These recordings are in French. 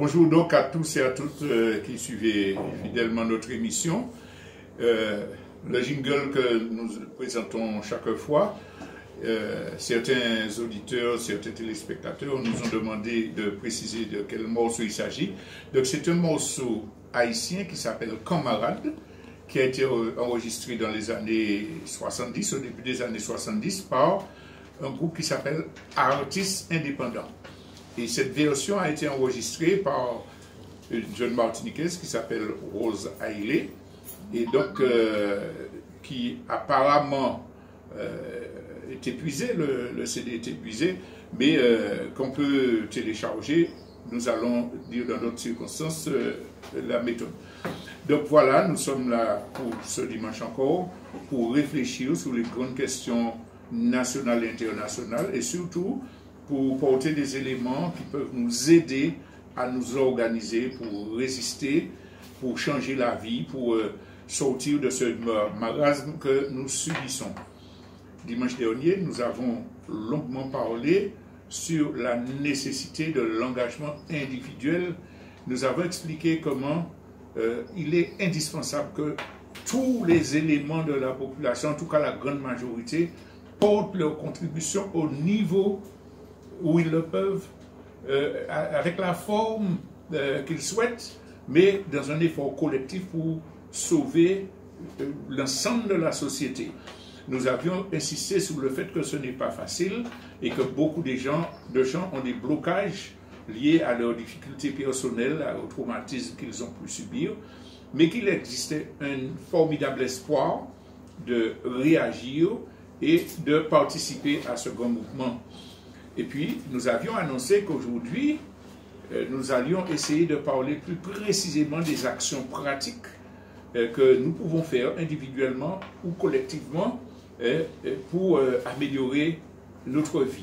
Bonjour donc à tous et à toutes qui suivez fidèlement notre émission. Le jingle que nous présentons chaque fois, certains auditeurs, certains téléspectateurs nous ont demandé de préciser de quel morceau il s'agit. Donc c'est un morceau haïtien qui s'appelle Camarade, qui a été enregistré dans les années 70, au début des années 70, par un groupe qui s'appelle Artistes Indépendants. Et cette version a été enregistrée par une jeune Martiniquaise qui s'appelle Rose Ailé, et donc qui apparemment est épuisé, le CD est épuisé, mais qu'on peut télécharger. Nous allons dire dans d'autres circonstances la méthode. Donc voilà, nous sommes là pour ce dimanche encore, pour réfléchir sur les grandes questions nationales et internationales, et surtout pour porter des éléments qui peuvent nous aider à nous organiser pour résister, pour changer la vie, pour sortir de ce marasme que nous subissons. Dimanche dernier, nous avons longuement parlé sur la nécessité de l'engagement individuel. Nous avons expliqué comment il est indispensable que tous les éléments de la population, en tout cas la grande majorité, portent leur contribution au niveau où ils le peuvent, avec la forme qu'ils souhaitent, mais dans un effort collectif pour sauver l'ensemble de la société. Nous avions insisté sur le fait que ce n'est pas facile et que beaucoup de gens ont des blocages liés à leurs difficultés personnelles, au traumatisme qu'ils ont pu subir, mais qu'il existait un formidable espoir de réagir et de participer à ce grand mouvement. Et puis, nous avions annoncé qu'aujourd'hui, nous allions essayer de parler plus précisément des actions pratiques que nous pouvons faire individuellement ou collectivement pour améliorer notre vie.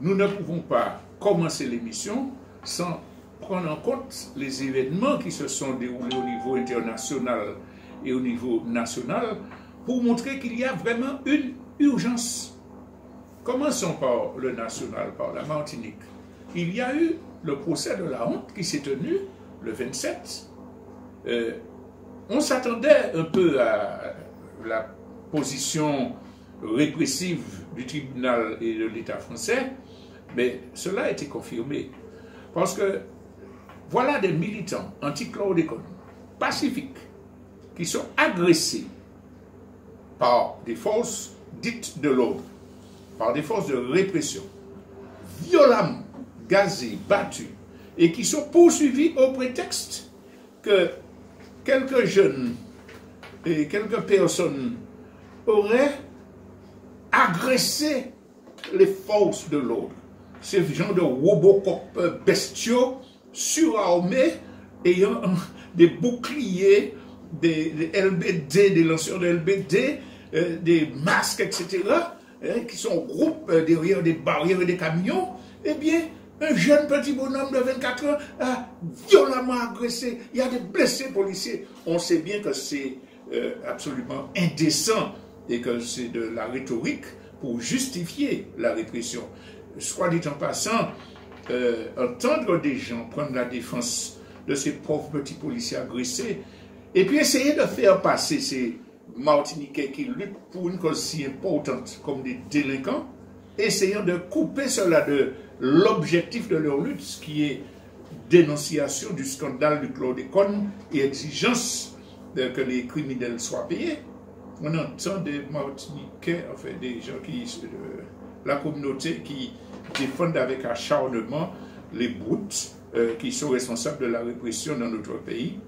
Nous ne pouvons pas commencer l'émission sans prendre en compte les événements qui se sont déroulés au niveau international et au niveau national pour montrer qu'il y a vraiment une urgence. Commençons par le national, par la Martinique. Il y a eu le procès de la honte qui s'est tenu le 27. On s'attendait un peu à la position répressive du tribunal et de l'État français, mais cela a été confirmé. Parce que voilà des militants anti-chlordécone, pacifiques, qui sont agressés par des forces dites de l'ordre, par des forces de répression, violemment gazés, battus, et qui sont poursuivis au prétexte que quelques jeunes et quelques personnes auraient agressé les forces de l'ordre. Ces gens de Robocop bestiaux, surarmés, ayant des boucliers, des LBD, des lanceurs de LBD, des masques, etc., qui sont en groupe derrière des barrières et des camions, eh bien, un jeune petit bonhomme de 24 ans a violemment agressé. Il y a des blessés policiers. On sait bien que c'est absolument indécent et que c'est de la rhétorique pour justifier la répression. Soit dit en passant, entendre des gens prendre la défense de ces pauvres petits policiers agressés et puis essayer de faire passer ces Martiniquais qui luttent pour une cause si importante comme des délinquants, essayant de couper cela de l'objectif de leur lutte, ce qui est dénonciation du scandale du chlordécone et exigence que les criminels soient payés. On entend des Martiniquais, enfin des gens qui, la communauté qui défendent avec acharnement les brutes qui sont responsables de la répression dans notre pays.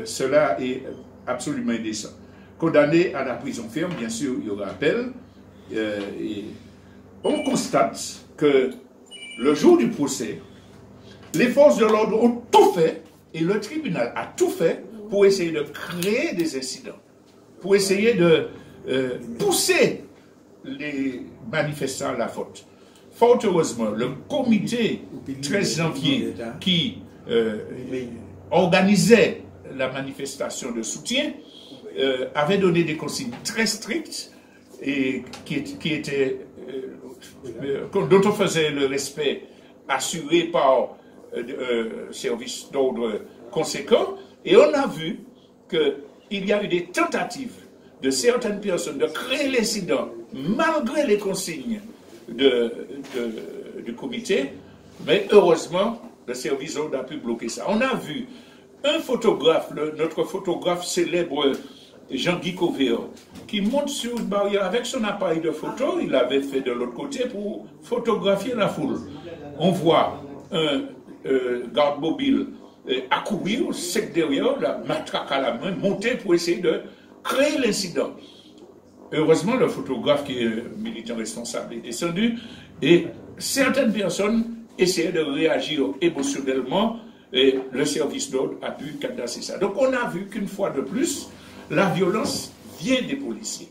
Cela est absolument indécent. Condamné à la prison ferme, bien sûr, il y aura appel. Et on constate que le jour du procès, les forces de l'ordre ont tout fait, et le tribunal a tout fait pour essayer de créer des incidents, pour essayer de pousser les manifestants à la faute. Fort heureusement, le comité 13 janvier qui organisait la manifestation de soutien avait donné des consignes très strictes et dont on faisait le respect assuré par services d'ordre conséquents, et on a vu qu'il y a eu des tentatives de certaines personnes de créer l'incident malgré les consignes du comité, mais heureusement le service d'ordre a pu bloquer ça. On a vu un photographe, notre photographe célèbre Jean-Guy Covert, qui monte sur une barrière avec son appareil de photo, il l'avait fait de l'autre côté pour photographier la foule. On voit un garde mobile accourir, sec derrière, la matraque à la main, monter pour essayer de créer l'incident. Heureusement, le photographe qui est militant responsable est descendu et certaines personnes essayaient de réagir émotionnellement et le service d'ordre a pu cadasser ça. Donc on a vu qu'une fois de plus, la violence vient des policiers,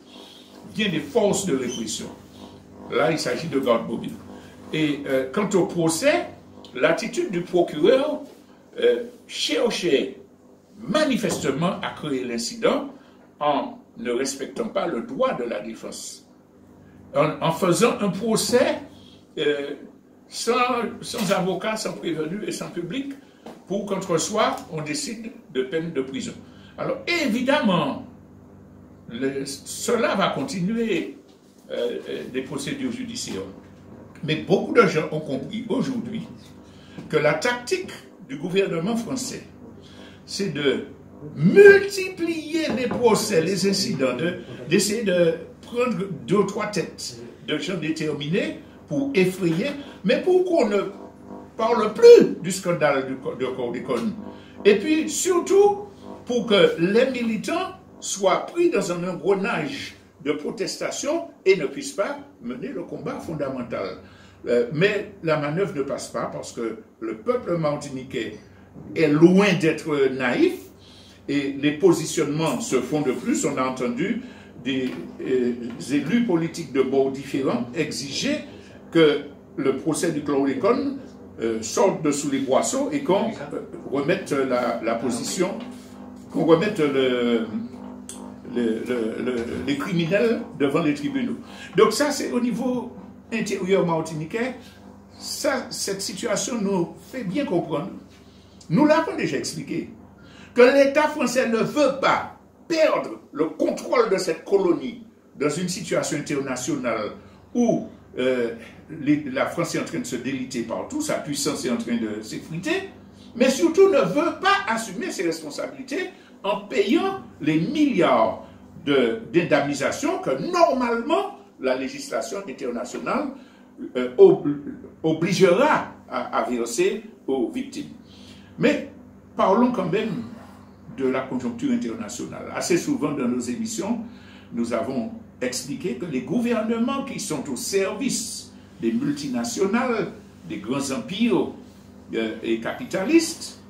vient des forces de répression. Là, il s'agit de garde mobile. Et quant au procès, l'attitude du procureur cherchait manifestement à créer l'incident en ne respectant pas le droit de la défense. En faisant un procès sans avocat, sans prévenu et sans public, pour qu'entre soi, on décide de peine de prison. Alors, évidemment, cela va continuer des procédures judiciaires. Mais beaucoup de gens ont compris aujourd'hui que la tactique du gouvernement français, c'est de multiplier les procès, les incidents, d'essayer de prendre 2 ou 3 têtes de gens déterminés pour effrayer, mais pour qu'on ne parle plus du scandale de chlordécone. Et puis, surtout, pour que les militants soient pris dans un engrenage de protestation et ne puissent pas mener le combat fondamental. Mais la manœuvre ne passe pas parce que le peuple martiniquais est loin d'être naïf et les positionnements se font de plus. On a entendu des élus politiques de bords différents exiger que le procès du chlordécone sorte de sous les boisseaux et qu'on remette la position, qu'on remette les criminels devant les tribunaux. Donc ça, c'est au niveau intérieur martiniquais. Cette situation nous fait bien comprendre, nous l'avons déjà expliqué, que l'État français ne veut pas perdre le contrôle de cette colonie dans une situation internationale où la France est en train de se déliter partout, sa puissance est en train de s'effriter, mais surtout ne veut pas assumer ses responsabilités en payant les milliards d'indemnisation que normalement la législation internationale obligera à verser aux victimes. Mais parlons quand même de la conjoncture internationale. Assez souvent dans nos émissions, nous avons expliqué que les gouvernements qui sont au service des multinationales, des grands empires et capitalistes,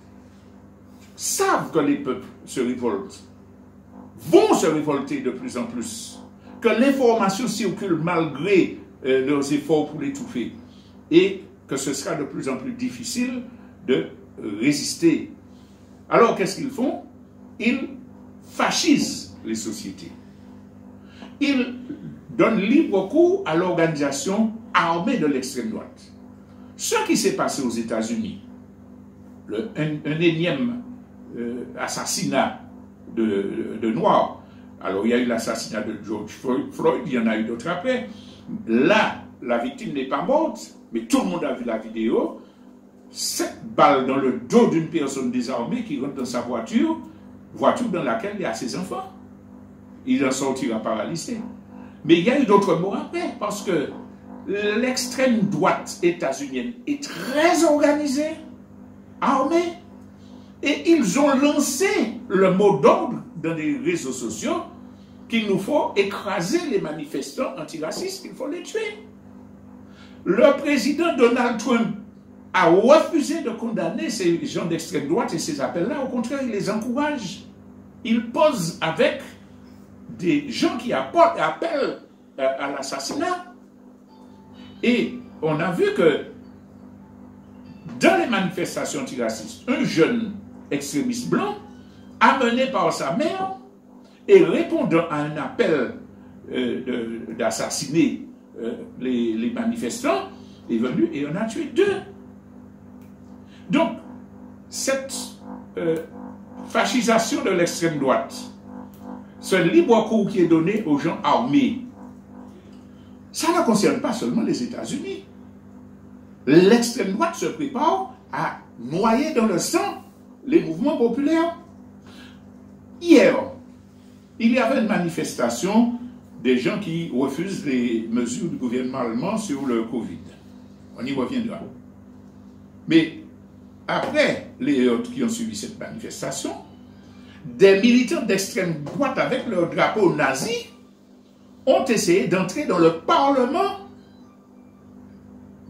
savent que les peuples se révoltent, vont se révolter de plus en plus, que l'information circule malgré leurs efforts pour l'étouffer, et que ce sera de plus en plus difficile de résister. Alors qu'est-ce qu'ils font? Ils fascisent les sociétés. Ils donnent libre cours à l'organisation armée de l'extrême droite. Ce qui s'est passé aux États-Unis, un énième assassinat de Noirs. Alors il y a eu l'assassinat de George Floyd, il y en a eu d'autres après. Là, la victime n'est pas morte, mais tout le monde a vu la vidéo. 7 balles dans le dos d'une personne désarmée qui rentre dans sa voiture dans laquelle il y a ses enfants. Il en sortira paralysé. Mais il y a eu d'autres mots après, parce que l'extrême droite états-unienne est très organisée, armée, et ils ont lancé le mot d'ordre dans les réseaux sociaux qu'il nous faut écraser les manifestants antiracistes, qu'il faut les tuer. Le président Donald Trump a refusé de condamner ces gens d'extrême droite et ces appels-là. Au contraire, il les encourage. Il pose avec des gens qui appellent à l'assassinat. Et on a vu que dans les manifestations antiracistes, un jeune extrémiste blanc, amené par sa mère et répondant à un appel d'assassiner les manifestants, est venu et on a tué 2. Donc, cette fascisation de l'extrême droite, ce libre cours qui est donné aux gens armés, ça ne concerne pas seulement les États-Unis. L'extrême droite se prépare à noyer dans le sang les mouvements populaires. Hier, il y avait une manifestation des gens qui refusent les mesures du gouvernement allemand sur le Covid. On y reviendra. Mais après les autres qui ont suivi cette manifestation, des militants d'extrême droite avec leur drapeau nazi ont essayé d'entrer dans le Parlement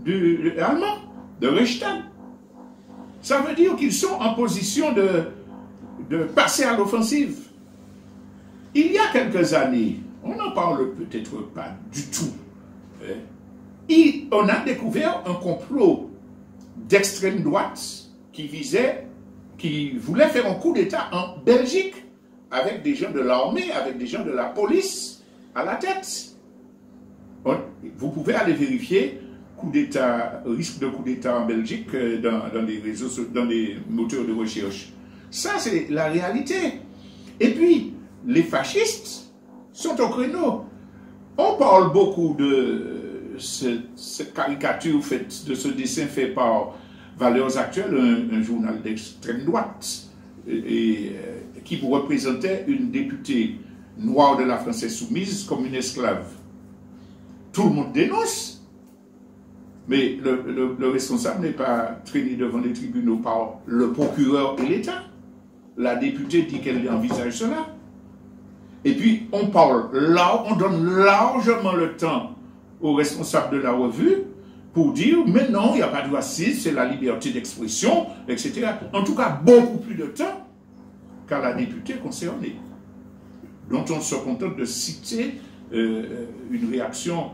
allemand, de Reichstag. Ça veut dire qu'ils sont en position de passer à l'offensive. Il y a quelques années, on n'en parle peut-être pas du tout, on a découvert un complot d'extrême droite qui voulait faire un coup d'État en Belgique avec des gens de l'armée, avec des gens de la police à la tête. Vous pouvez aller vérifier risque de coup d'État en Belgique dans les moteurs de recherche. Ça, c'est la réalité. Et puis, les fascistes sont au créneau. On parle beaucoup de cette caricature faite, de ce dessin fait par Valeurs Actuelles, un journal d'extrême droite, qui vous représentait une députée noire de la Française soumise comme une esclave. Tout le monde dénonce. Mais le responsable n'est pas traîné devant les tribunaux par le procureur et l'État. La députée dit qu'elle envisage cela. Et puis, on donne largement le temps aux responsables de la revue pour dire, mais non, il n'y a pas de racisme, c'est la liberté d'expression, etc. En tout cas, beaucoup plus de temps qu'à la députée concernée, dont on se contente de citer une réaction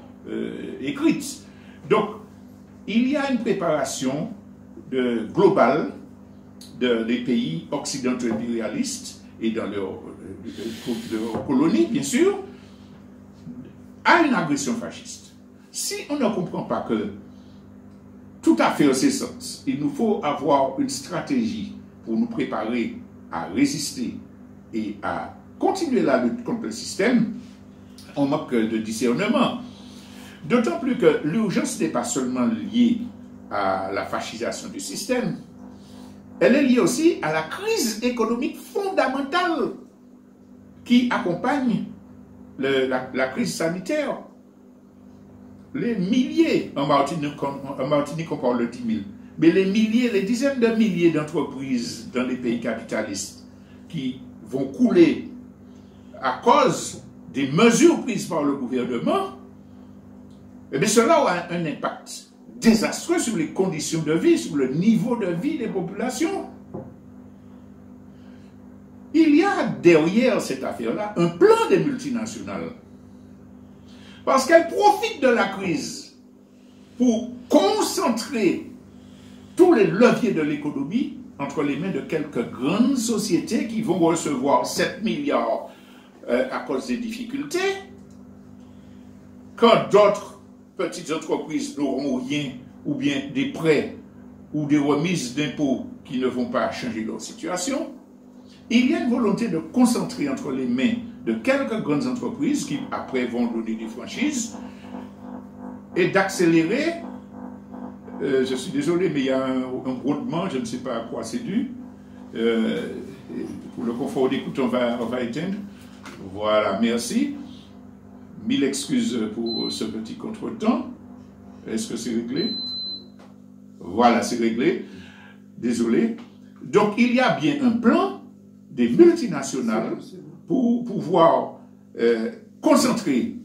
écrite. Donc, il y a une préparation globale des pays occidentaux impérialistes et dans leurs colonies, bien sûr, à une agression fasciste. Si on ne comprend pas que tout à fait en ce sens, il nous faut avoir une stratégie pour nous préparer à résister et à continuer la lutte contre le système, on manque de discernement. D'autant plus que l'urgence n'est pas seulement liée à la fascisation du système, elle est liée aussi à la crise économique fondamentale qui accompagne la crise sanitaire. Les milliers, en Martinique on parle de 10 000, mais les milliers, les dizaines de milliers d'entreprises dans les pays capitalistes qui vont couler à cause des mesures prises par le gouvernement, eh bien cela a un impact désastreux sur les conditions de vie, sur le niveau de vie des populations. Il y a derrière cette affaire-là un plan des multinationales. Parce qu'elles profitent de la crise pour concentrer tous les leviers de l'économie entre les mains de quelques grandes sociétés qui vont recevoir 7 milliards à cause des difficultés, quand d'autres petites entreprises n'auront rien, ou bien des prêts ou des remises d'impôts qui ne vont pas changer leur situation. Il y a une volonté de concentrer entre les mains de quelques grandes entreprises qui après vont donner des franchises et d'accélérer je suis désolé, mais il y a un brodement, je ne sais pas à quoi c'est dû. Pour le confort d'écoute, on va éteindre. Voilà, merci. 1000 excuses pour ce petit contretemps. Est-ce que c'est réglé? Voilà, c'est réglé. Désolé. Donc, il y a bien un plan des multinationales pour pouvoir concentrer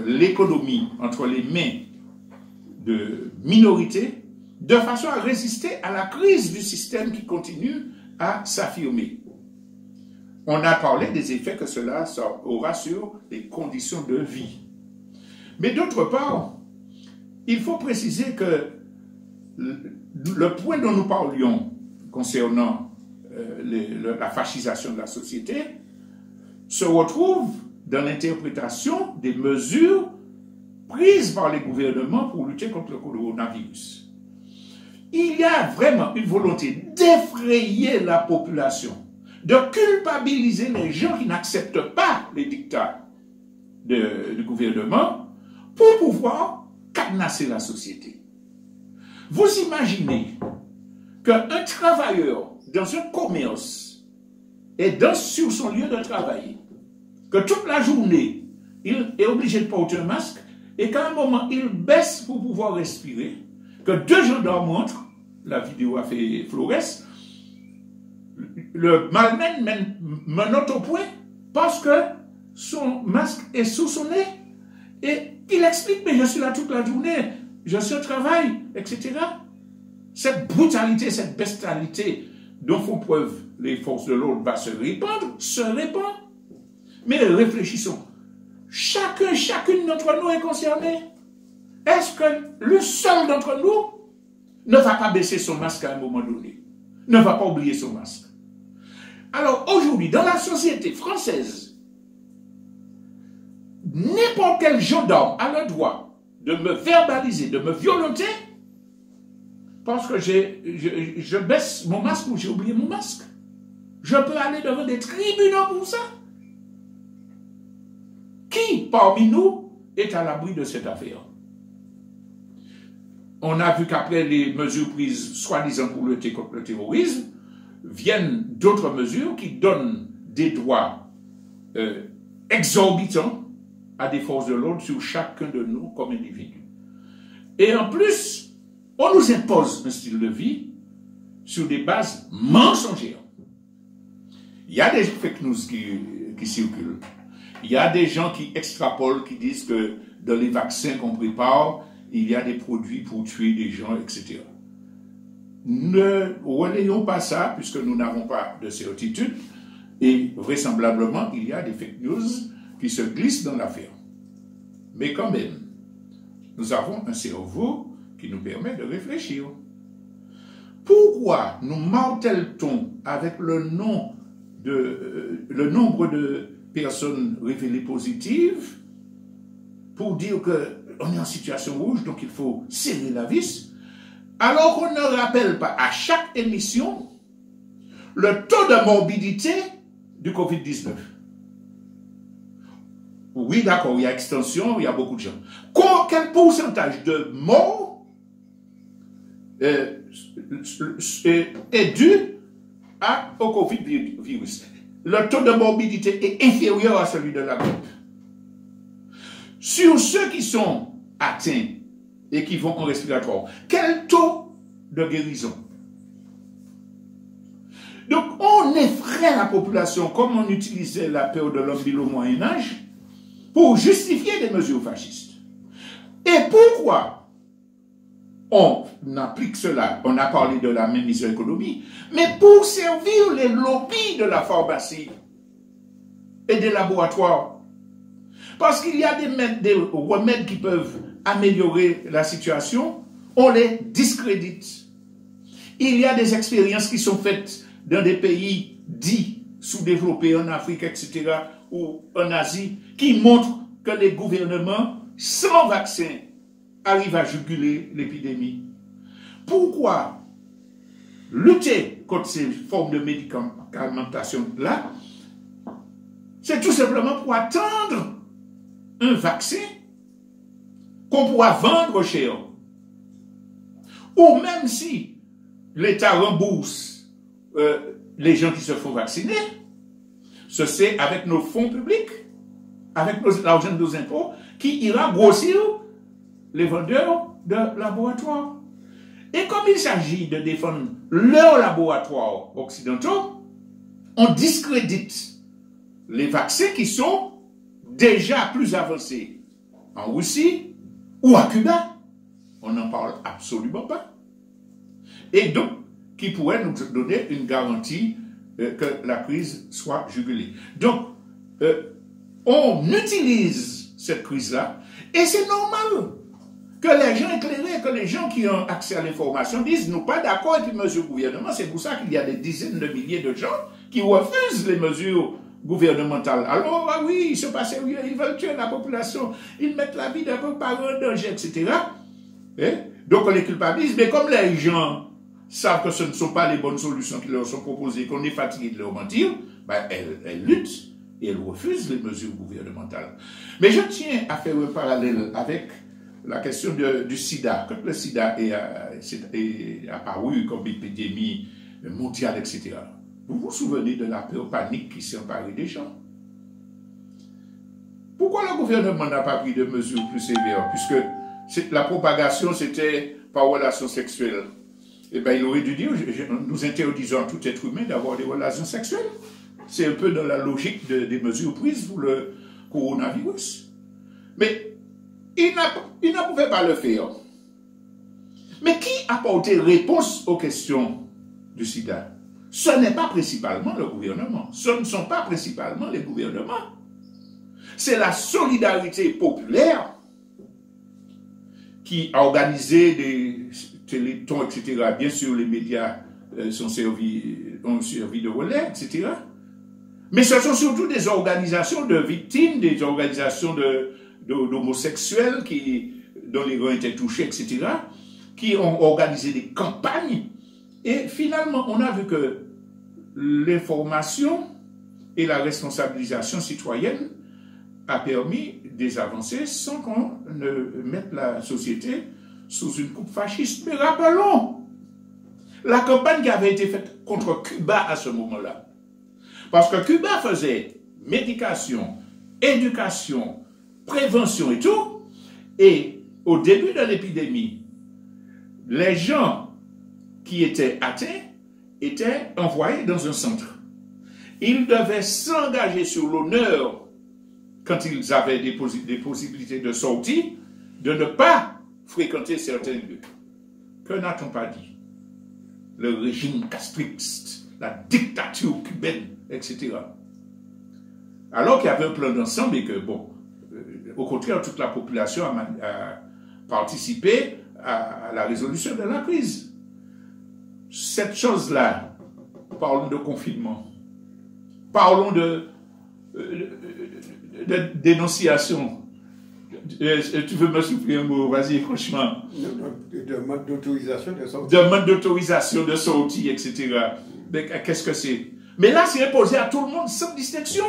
l'économie entre les mains de minorités de façon à résister à la crise du système qui continue à s'affirmer. On a parlé des effets que cela aura sur les conditions de vie. Mais d'autre part, il faut préciser que le point dont nous parlions concernant la fascisation de la société se retrouve dans l'interprétation des mesures prises par les gouvernements pour lutter contre le coronavirus. Il y a vraiment une volonté d'effrayer la population, de culpabiliser les gens qui n'acceptent pas les dictats du gouvernement pour pouvoir cadenasser la société. Vous imaginez qu'un travailleur dans un commerce est sur son lieu de travail, que toute la journée, il est obligé de porter un masque et qu'à un moment, il baisse pour pouvoir respirer, que 2 gendarmes montrent, la vidéo a fait Flores, le malmène menotte au point parce que son masque est sous son nez et il explique, mais je suis là toute la journée, je suis au travail, etc. Cette brutalité, cette bestialité dont font preuve les forces de l'ordre va se répand. Mais réfléchissons. Chacune d'entre nous est concernée. Est-ce que le seul d'entre nous ne va pas baisser son masque à un moment donné? Ne va pas oublier son masque? Alors aujourd'hui, dans la société française, n'importe quel gendarme a le droit de me verbaliser, de me violenter, parce que je baisse mon masque ou j'ai oublié mon masque. Je peux aller devant des tribunaux pour ça. Qui parmi nous est à l'abri de cette affaire? On a vu qu'après les mesures prises soi-disant pour lutter contre le terrorisme, viennent d'autres mesures qui donnent des droits exorbitants à des forces de l'ordre sur chacun de nous comme individus. Et en plus, on nous impose un style de vie sur des bases mensongères. Il y a des fake news qui circulent. Il y a des gens qui extrapolent, qui disent que dans les vaccins qu'on prépare, il y a des produits pour tuer des gens, etc. Ne relayons pas ça, puisque nous n'avons pas de certitude, et vraisemblablement, il y a des fake news qui se glissent dans l'affaire. Mais quand même, nous avons un cerveau qui nous permet de réfléchir. Pourquoi nous martèle-t-on avec le nombre de personnes révélées positives pour dire qu'on est en situation rouge, donc il faut serrer la vis, alors qu'on ne rappelle pas à chaque émission le taux de morbidité du Covid-19. Oui, d'accord, il y a extension, il y a beaucoup de gens. Quel pourcentage de morts est dû au Covid-virus? Le taux de morbidité est inférieur à celui de la grippe. Sur ceux qui sont atteints et qui vont en respiratoire, quel taux de guérison? Donc, on effraie la population comme on utilisait la peur de l'homme au Moyen-Âge pour justifier des mesures fascistes. Et pourquoi on applique cela? On a parlé de la mainmise de l'économie, mais pour servir les lobbies de la pharmacie et des laboratoires. Parce qu'il y a des remèdes qui peuvent améliorer la situation, on les discrédite. Il y a des expériences qui sont faites dans des pays dits sous-développés, en Afrique, etc., ou en Asie, qui montrent que les gouvernements, sans vaccin, arrivent à juguler l'épidémie. Pourquoi lutter contre ces formes de médicamentation-là? C'est tout simplement pour attendre un vaccin qu'on pourra vendre cher. ou même si l'État rembourse les gens qui se font vacciner, c'est avec nos fonds publics, avec l'argent de nos impôts, qui ira grossir les vendeurs de laboratoires. Et comme il s'agit de défendre leurs laboratoires occidentaux, on discrédite les vaccins qui sont déjà plus avancés en Russie ou à Cuba. On n'en parle absolument pas. Et donc, qui pourrait nous donner une garantie que la crise soit jugulée. Donc, on utilise cette crise-là, et c'est normal que les gens éclairés, que les gens qui ont accès à l'information disent « nous pas d'accord avec les mesures du gouvernement ». C'est pour ça qu'il y a des dizaines de milliers de gens qui refusent les mesures gouvernementales. Alors, ah oui, ils ne sont pas sérieux, ils veulent tuer la population, ils mettent la vie d'un peu par en danger, etc. Donc on les culpabilise, mais comme les gens savent que ce ne sont pas les bonnes solutions qui leur sont proposées, qu'on est fatigué de leur mentir, ben, elles luttent et elles refusent les mesures gouvernementales. Mais je tiens à faire un parallèle avec la question du sida. Quand le sida est apparu comme épidémie mondiale, etc., vous vous souvenez de la peur panique qui s'est emparée des gens? Pourquoi le gouvernement n'a pas pris de mesures plus sévères? Puisque la propagation, c'était par relation sexuelle. Eh bien, il aurait dû dire, nous interdisons à tout être humain d'avoir des relations sexuelles. C'est un peu dans la logique des mesures prises pour le coronavirus. Mais il ne pouvait pas le faire. Mais qui a apporté réponse aux questions du sida? Ce n'est pas principalement le gouvernement. Ce ne sont pas principalement les gouvernements. C'est la solidarité populaire qui a organisé des télétons, etc. Bien sûr, les médias ont servi de relais, etc. Mais ce sont surtout des organisations de victimes, des organisations d'homosexuels dont les reins étaient touchés, etc., qui ont organisé des campagnes. Et finalement, on a vu que l'information et la responsabilisation citoyenne a permis des avancées sans qu'on ne mette la société sous une coupe fasciste. Mais rappelons la campagne qui avait été faite contre Cuba à ce moment-là. Parce que Cuba faisait médication, éducation, prévention et tout. Et au début de l'épidémie, les gens qui étaient atteints étaient envoyés dans un centre. Ils devaient s'engager sur l'honneur, quand ils avaient des possibilités de sortie, de ne pas fréquenter certains lieux. Que n'a-t-on pas dit? Le régime castriste, la dictature cubaine, etc. Alors qu'il y avait un plan d'ensemble et que, bon, au contraire, toute la population a participé à la résolution de la crise. Cette chose-là, parlons de confinement, parlons de dénonciation. Tu veux me souffler un mot? Vas-y, franchement. De mode d'autorisation de sortie. De mode d'autorisation de sortie, etc. Qu'est-ce que c'est? Mais là, c'est imposé à tout le monde sans distinction.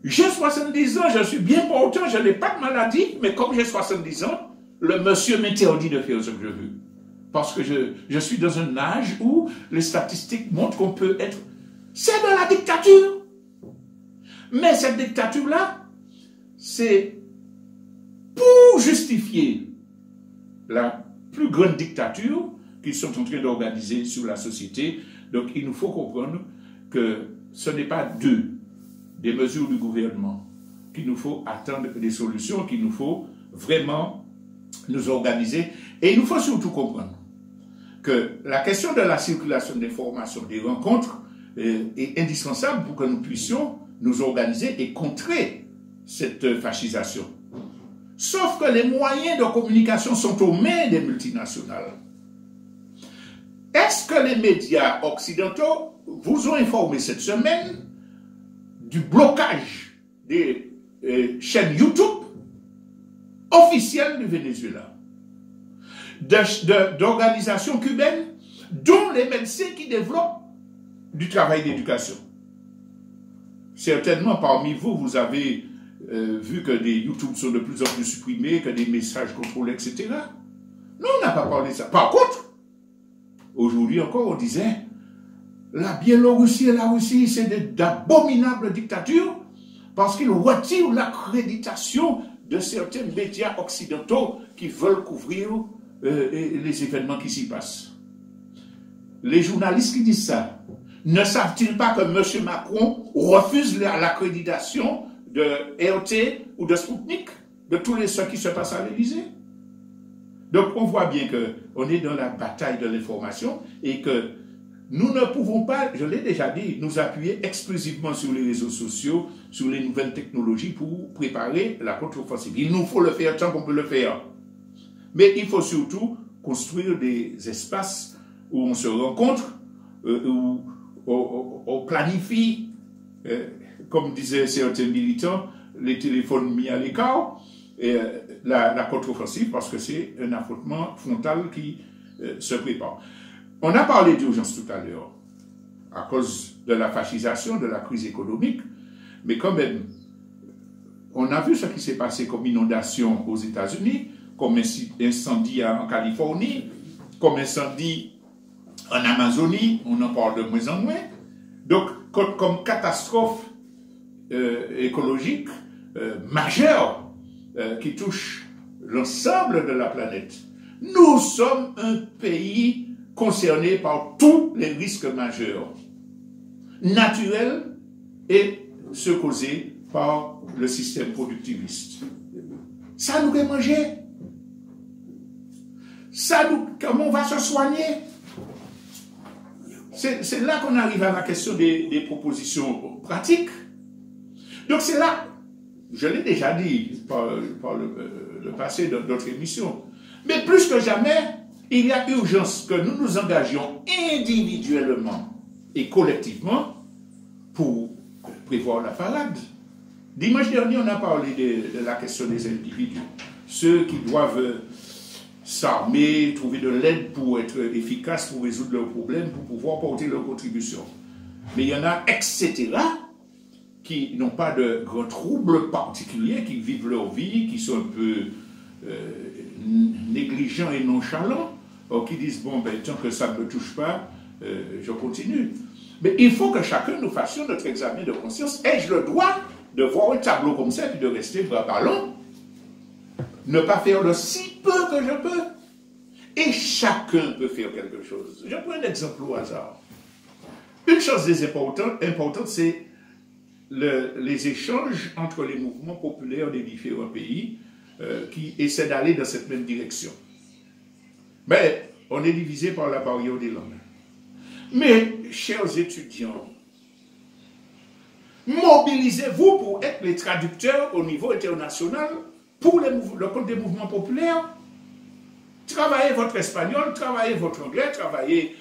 J'ai 70 ans, je suis bien portant, je n'ai pas de maladie, mais comme j'ai 70 ans, le monsieur m'interdit de faire ce que je veux. Parce que je suis dans un âge où les statistiques montrent qu'on peut être... C'est de la dictature. Mais cette dictature-là, c'est pour justifier la plus grande dictature qu'ils sont en train d'organiser sur la société. Donc il nous faut comprendre que ce n'est pas des mesures du gouvernement, qu'il nous faut attendre des solutions, qu'il nous faut vraiment nous organiser. Et il nous faut surtout comprendre que la question de la circulation d'informations, des rencontres, est indispensable pour que nous puissions nous organiser et contrer cette fascisation. Sauf que les moyens de communication sont aux mains des multinationales. Est-ce que les médias occidentaux vous ont informé cette semaine du blocage des chaînes YouTube officielles du Venezuela, d'organisations cubaines, dont les médecins qui développent du travail d'éducation? Certainement, parmi vous, vous avez vu que des YouTube sont de plus en plus supprimés, que des messages contrôlés, etc. Non, on n'a pas parlé de ça. Par contre, aujourd'hui encore, on disait, la Biélorussie et la Russie, c'est d'abominables dictatures parce qu'ils retirent l'accréditation de certains médias occidentaux qui veulent couvrir les événements qui s'y passent. Les journalistes qui disent ça, ne savent-ils pas que M. Macron refuse l'accréditation de RT ou de Sputnik, de tous ceux qui se passent à l'Élysée? Donc on voit bien qu'on est dans la bataille de l'information et que nous ne pouvons pas, je l'ai déjà dit, nous appuyer exclusivement sur les réseaux sociaux, sur les nouvelles technologies pour préparer la contre-offensive. Il nous faut le faire tant qu'on peut le faire. Mais il faut surtout construire des espaces où on se rencontre, où on planifie, comme disaient certains militants, les téléphones mis à l'écart, et la contre-offensive, parce que c'est un affrontement frontal qui se prépare. On a parlé d'urgence tout à l'heure, à cause de la fascisation, de la crise économique, mais quand même, on a vu ce qui s'est passé comme inondation aux États-Unis, comme incendie en Californie, comme incendie en Amazonie, on en parle de moins en moins. Donc, comme catastrophe écologique majeure qui touche l'ensemble de la planète. Nous sommes un pays concerné par tous les risques majeurs, naturels et ceux causés par le système productiviste. Ça nous fait manger. Comment on va se soigner? C'est là qu'on arrive à la question des propositions pratiques. Donc c'est là, je l'ai déjà dit par le passé de notre émission, mais plus que jamais, il y a urgence que nous nous engagions individuellement et collectivement pour prévoir la parade. Dimanche dernier, on a parlé de la question des individus. Ceux qui doivent s'armer, trouver de l'aide pour être efficaces, pour résoudre leurs problèmes, pour pouvoir porter leur contribution. Mais il y en a, etc., qui n'ont pas de grands troubles particuliers, qui vivent leur vie, qui sont un peu négligents et nonchalants, qui disent, bon, ben, tant que ça ne me touche pas, je continue. Mais il faut que chacun nous fassions notre examen de conscience. Ai-je le droit de voir un tableau comme ça et de rester bras ballon? Ne pas faire le si peu que je peux. Et chacun peut faire quelque chose. Je prends un exemple au hasard. Une chose des importante, c'est les échanges entre les mouvements populaires des différents pays qui essaient d'aller dans cette même direction. Mais on est divisé par la barrière des langues. Mais, chers étudiants, mobilisez-vous pour être les traducteurs au niveau international pour le compte des mouvements populaires. Travaillez votre espagnol, travaillez votre anglais, travaillez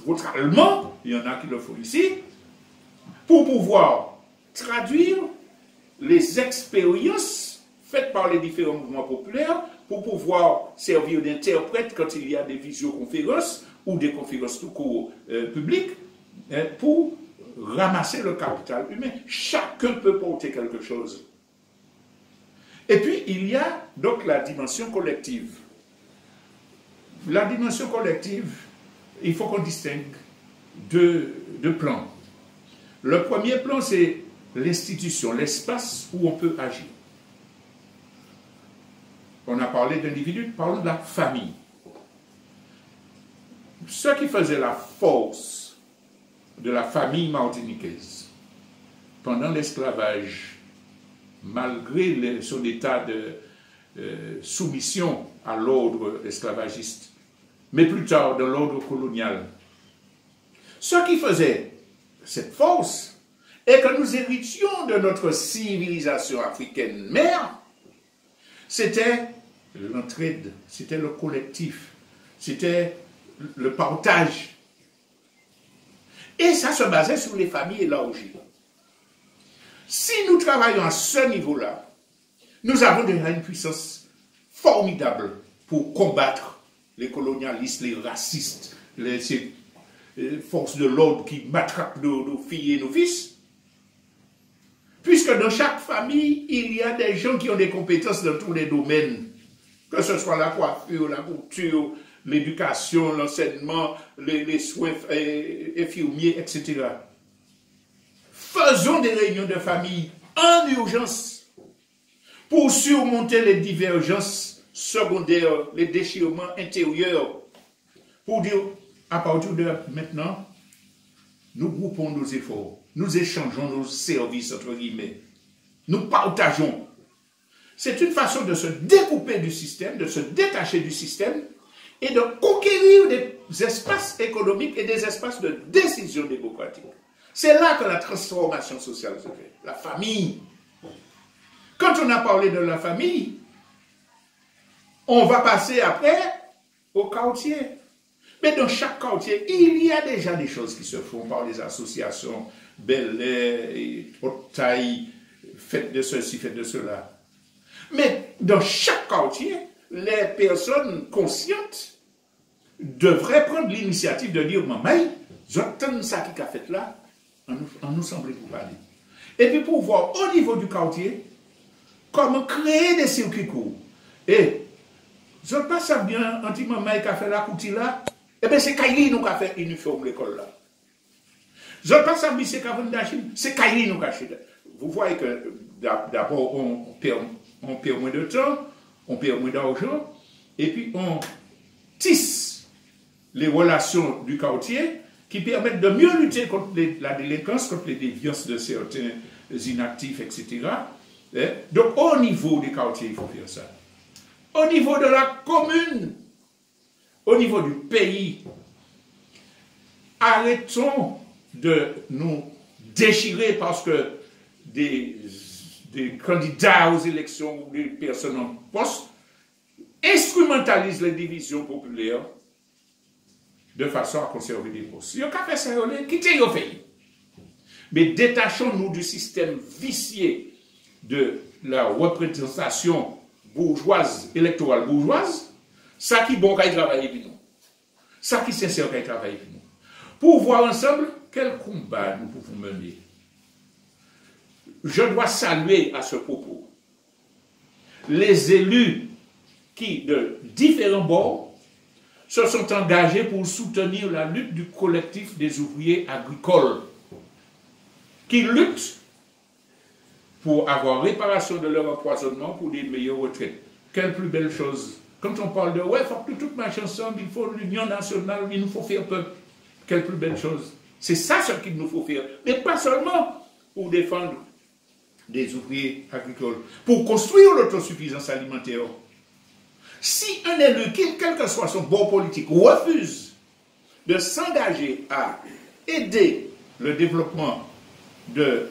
votre allemand, il y en a qui le font ici, pour pouvoir traduire les expériences faites par les différents mouvements populaires, pour pouvoir servir d'interprète quand il y a des visioconférences ou des conférences tout court publiques, pour ramasser le capital humain. Chacun peut porter quelque chose. Et puis, il y a donc la dimension collective. La dimension collective, il faut qu'on distingue deux plans. Le premier plan, c'est l'institution, l'espace où on peut agir. On a parlé d'individus, parlons de la famille. Ce qui faisait la force de la famille martiniquaise pendant l'esclavage, malgré son état de soumission à l'ordre esclavagiste, mais plus tard dans l'ordre colonial. Ce qui faisait cette force est que nous héritions de notre civilisation africaine mère, c'était l'entraide, c'était le collectif, c'était le partage. Et ça se basait sur les familles élargies. Si nous travaillons à ce niveau-là, nous avons déjà une puissance formidable pour combattre les colonialistes, les racistes, ces forces de l'ordre qui matraquent nos filles et nos fils. Puisque dans chaque famille, il y a des gens qui ont des compétences dans tous les domaines. Que ce soit la coiffure, la couture, l'éducation, l'enseignement, les soins infirmiers, etc. Faisons des réunions de famille en urgence pour surmonter les divergences secondaires, les déchirements intérieurs, pour dire, à partir de maintenant, nous groupons nos efforts, nous échangeons nos services, entre guillemets, nous partageons. C'est une façon de se découper du système, de se détacher du système et de conquérir des espaces économiques et des espaces de décision démocratique. C'est là que la transformation sociale se fait. La famille. Quand on a parlé de la famille, on va passer après au quartier. Mais dans chaque quartier, il y a déjà des choses qui se font par les associations Bel Air, Haute Taille, faites de ceci, faites de cela. Mais dans chaque quartier, les personnes conscientes devraient prendre l'initiative de dire, maman, j'entends ça qui a fait là, on nous semble pour parler. Et puis pour voir au niveau du quartier, comment créer des circuits courts. Et je ne sais pas ça bien, anti-maman qui a fait la couture là, eh bien c'est Kaili nous qui a fait uniforme l'école là. Je ne sais pas ça bien, c'est Kavandachine, c'est Kaili nous qui a fait. Vous voyez que d'abord on perd moins de temps, on perd moins d'argent, et puis on tisse les relations du quartier qui permettent de mieux lutter contre la délinquance, contre les déviances de certains inactifs, etc. Donc au niveau des quartiers, il faut faire ça. Au niveau de la commune, au niveau du pays, arrêtons de nous déchirer parce que des candidats aux élections ou des personnes en poste instrumentalisent les divisions populaires de façon à conserver des postes. Il y a qu'à faire ça, quittez le pays. Mais détachons-nous du système vicié de la représentation bourgeoise, électorale bourgeoise, ça qui bon qu'il travaille avec nous. Ça qui sincère qu'il travaille avec nous. Pour voir ensemble quel combat nous pouvons mener. Je dois saluer à ce propos les élus qui, de différents bords, se sont engagés pour soutenir la lutte du collectif des ouvriers agricoles, qui luttent pour avoir réparation de leur empoisonnement pour des meilleures retraites. Quelle plus belle chose. Quand on parle de « ouais, il faut que tout marche ensemble, il faut l'union nationale, il nous faut faire peuple ». Quelle plus belle chose. C'est ça ce qu'il nous faut faire. Mais pas seulement pour défendre des ouvriers agricoles, pour construire l'autosuffisance alimentaire. Si un élu, quel que soit son bord politique, refuse de s'engager à aider le développement de